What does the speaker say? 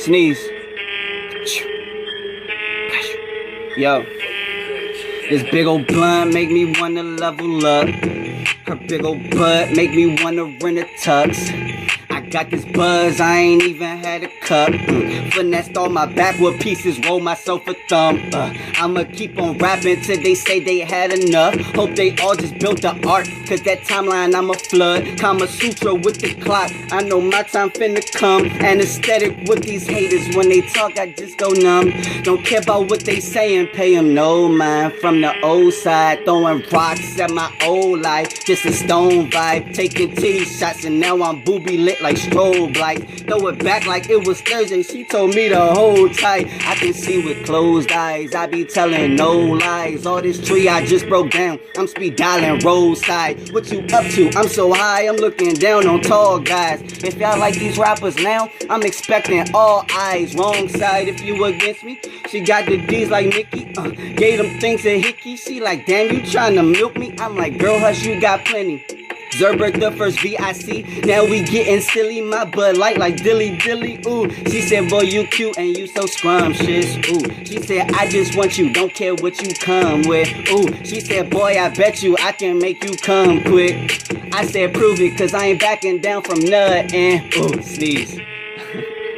Sneeze. Yo, this big old blunt make me wanna level up. Her big old butt make me wanna rent a tux. I got this buzz, I ain't even had a cup. Finessed all my backward pieces, roll myself a thumb. I'ma keep on rapping till they say they had enough. Hope they all just built the art, cause that timeline I'ma flood. Kama Sutra with the clock, I know my time finna come. Anesthetic with these haters, when they talk I just go numb. Don't care about what they saying, pay them no mind. From the old side, throwing rocks at my old life. Just a stone vibe, taking titty shots and now I'm booby lit like strobe lights. Throw it back like it was Thursday, she told me to hold tight. I can see with closed eyes, I be telling no lies. All this tree I just broke down, I'm speed dialing roadside. What you up to? I'm so high, I'm looking down on tall guys. If y'all like these rappers now, I'm expecting all eyes. Wrong side if you against me. She got the D's like Nicki, gave them things a hickey. She like, damn, you tryna milk me? I'm like, girl, hush, you got plenty. Zerberg the first VIC, now we getting silly. My Bud Light like dilly dilly, ooh. She said, boy, you cute and you so scrumptious, ooh. She said, I just want you, don't care what you come with, ooh. She said, boy, I bet you I can make you come quick. I said, prove it, cause I ain't backing down from nothing, ooh, sneeze.